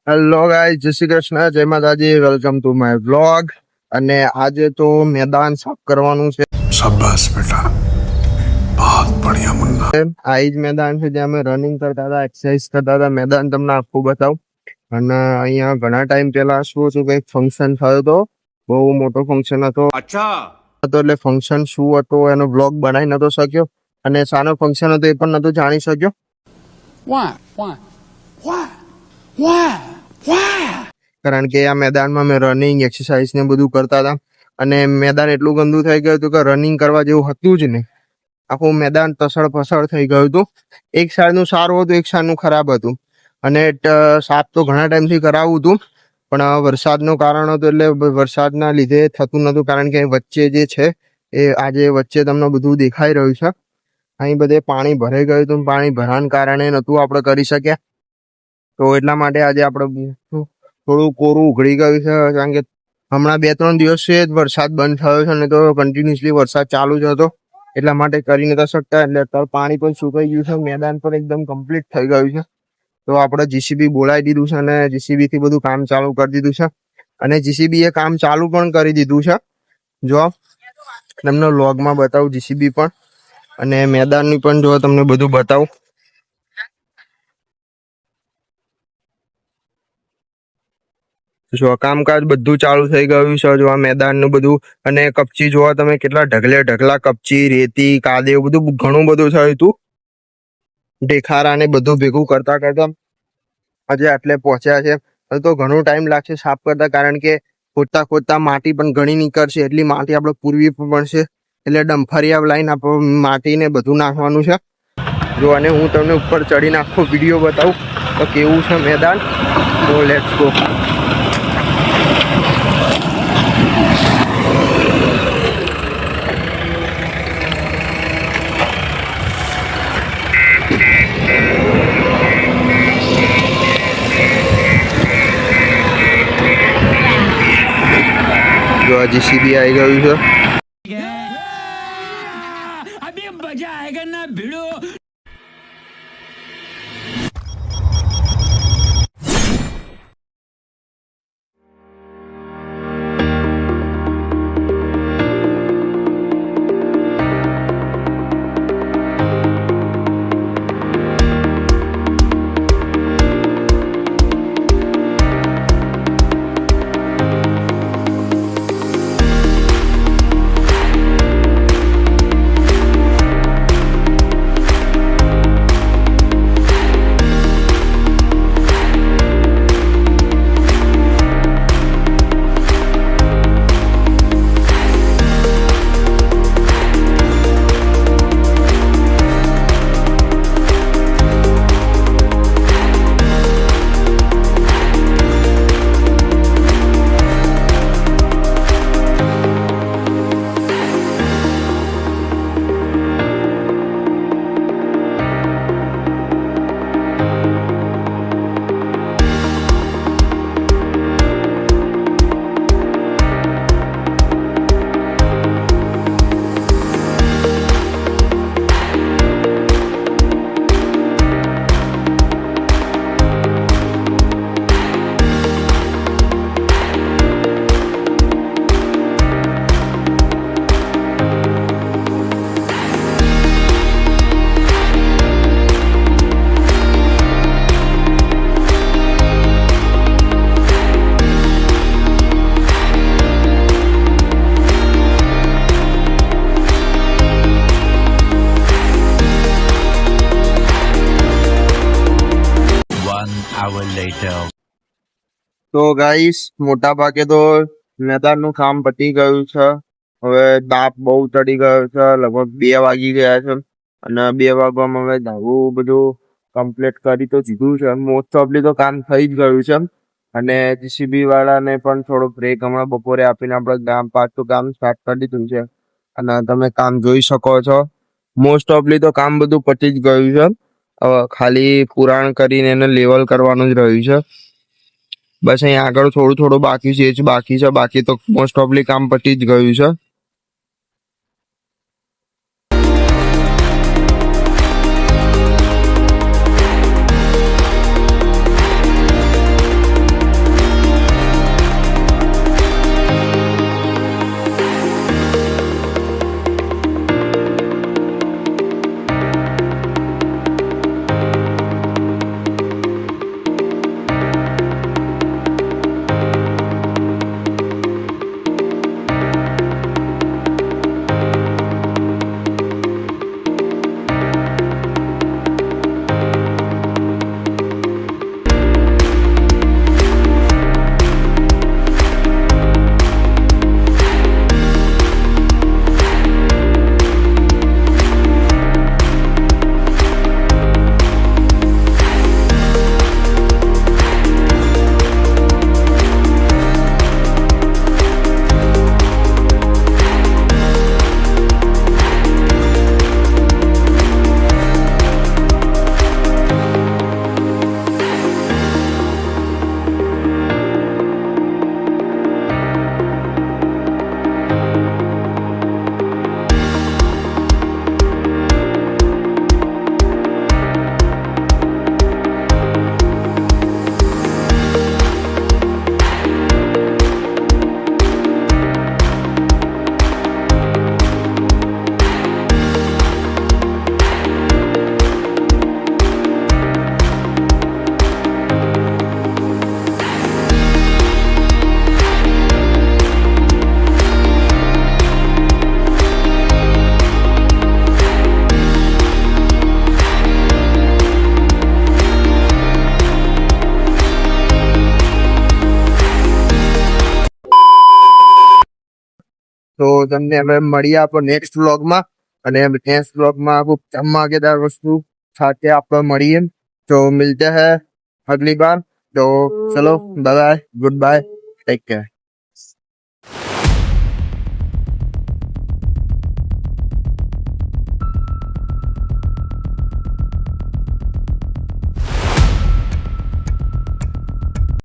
Hello guys, જય શ્રી કૃષ્ણ, જય માતાજી, વેલકમ ટુ માય વ્લોગ. અને આજે તો મેદાન સાફ કરવાનું છે. શાબાશ બેટા, बहुत बढ़िया मुन्ना. આ જ મેદાન છે જ્યાં અમે રનિંગ કરતા હતા, એક્સરસાઇઝ કરતા હતા. મેદાન તમને આખું બતાવું. અને અહીંયા ઘણા ટાઈમ પહેલા શું કંઈક ફંક્શન થયો હતો, બહુ મોટો ફંક્શન હતો. એટલે ફંક્શન શું હતો એનો વ્લોગ બનાવી નતો શક્યો, અને શાનો ફંક્શન હતો એ પણ નતો જાણી શક્યો. કારણ કે આ મેદાનમાં મેં રનિંગ એક્સરસાઇઝ ને બધું કરતા હતા, અને મેદાન એટલું ગંદુ થઈ ગયું હતું કે રનિંગ કરવા જેવું હતું જ નહીં. આખું મેદાન તસળ ફસળ થઈ ગયું હતું. એક સાઈડનું સારું હતું, એક સાઈડનું ખરાબ હતું. અને સાફ તો ઘણા ટાઈમથી કરાવું હતું, પણ વરસાદનું કારણ હતું એટલે વરસાદના લીધે થતું નતું. કારણ કે વચ્ચે જે છે એ આજે વચ્ચે તમને બધું દેખાઈ રહ્યું છે, અહીં બધે પાણી ભરાઈ ગયું હતું. પાણી ભરાવાના કારણે નતું આપણે કરી શક્યા. તો એટલા માટે આજે આપણે થોડું કોરું ઉઘડી ગયું છે, કારણ કે હમણાં 2-3 દિવસથી જ વરસાદ બંધ થયો છે, અને તો કન્ટિન્યુઅસલી વરસાદ ચાલુ જ હતો. એટલા માટે કરી નતા શકતા. એટલે અત્યારે પાણી પણ સુકાઈ ગયું છે, મેદાન પણ એકદમ કમ્પ્લીટ થઈ ગયું છે. તો આપણે જીસીબી બોલાવી દીધું છે, અને જીસીબી થી બધું કામ ચાલુ કરી દીધું છે. અને જીસીબી એ કામ ચાલુ પણ કરી દીધું છે. જો તમને વ્લોગમાં બતાવું જીસીબી પણ, અને મેદાનની પણ જો તમને બધું બતાવું. જો કામકાજ બધું ચાલુ થઈ ગયું છે. જો આ મેદાનનું બધું, અને કપચી જોવા તમે કેટલા ઢગલા કપચી, રેતી, કાદવ બધું ઘણું બધું થયું હતું. ઢેખારા ને બધું ભેગું કરતા આજે આટલે પહોંચ્યા છે. તો ઘણો ટાઈમ લાગશે સાફ કરતા, કારણ કે ખોદતા માટી પણ ઘણી નીકળશે. એટલી માટી આપણે પૂરવી પડશે. એટલે ડમ્ફરિયા લાઈને આપણે માટીને બધું નાખવાનું છે. જો અને હું તમને ઉપર ચડીને આખો વિડીયો બતાવું તો કેવું છે મેદાન. તો લેટ્સ ગો. જો આ જીસીબી આવી ગયું છે. अभी मजा आएगा ना भिड़ो. તો ગાઈસ, મોટા ભાગે તો મેદાનનું કામ પતી ગયું છે. હવે તાપ બહુ ચડી ગયો છે. લગભગ 2 વાગી ગયા છે, અને 2 વાગવામાં હવે ધારું બધું કમ્પ્લીટ કરી તો દીધું છે. મોસ્ટ ઓફલી તો કામ થઈ જ ગયું છે. અને જીસીબી વાળાને પણ થોડો બ્રેક હમણાં બપોરે આપીને આપણે પાછું કામ સ્ટાર્ટ કરી દીધું છે. અને તમે કામ જોઈ શકો છો. મોસ્ટ ઓફલી તો કામ બધું પતી જ ગયું છે. ખાલી પુરાણ કરીને એને લેવલ કરવાનું જ રહ્યું છે. બસ અહીંયા આગળ થોડું બાકી છે, એ જ બાકી છે. બાકી તો મોસ્ટ ઓફલી કામ પતી જ ગયું છે. તો તમને હવે મળીએ આપણે નેક્સ્ટ વ્લોગમાં, અને નેક્સ્ટ વ્લોગમાં ખૂબ ધમાકેદાર વસ્તુ સાથે આપણે મળીએ. તો મિલતે હૈ અગલી બાર. તો ચલો bye bye, good bye, take care.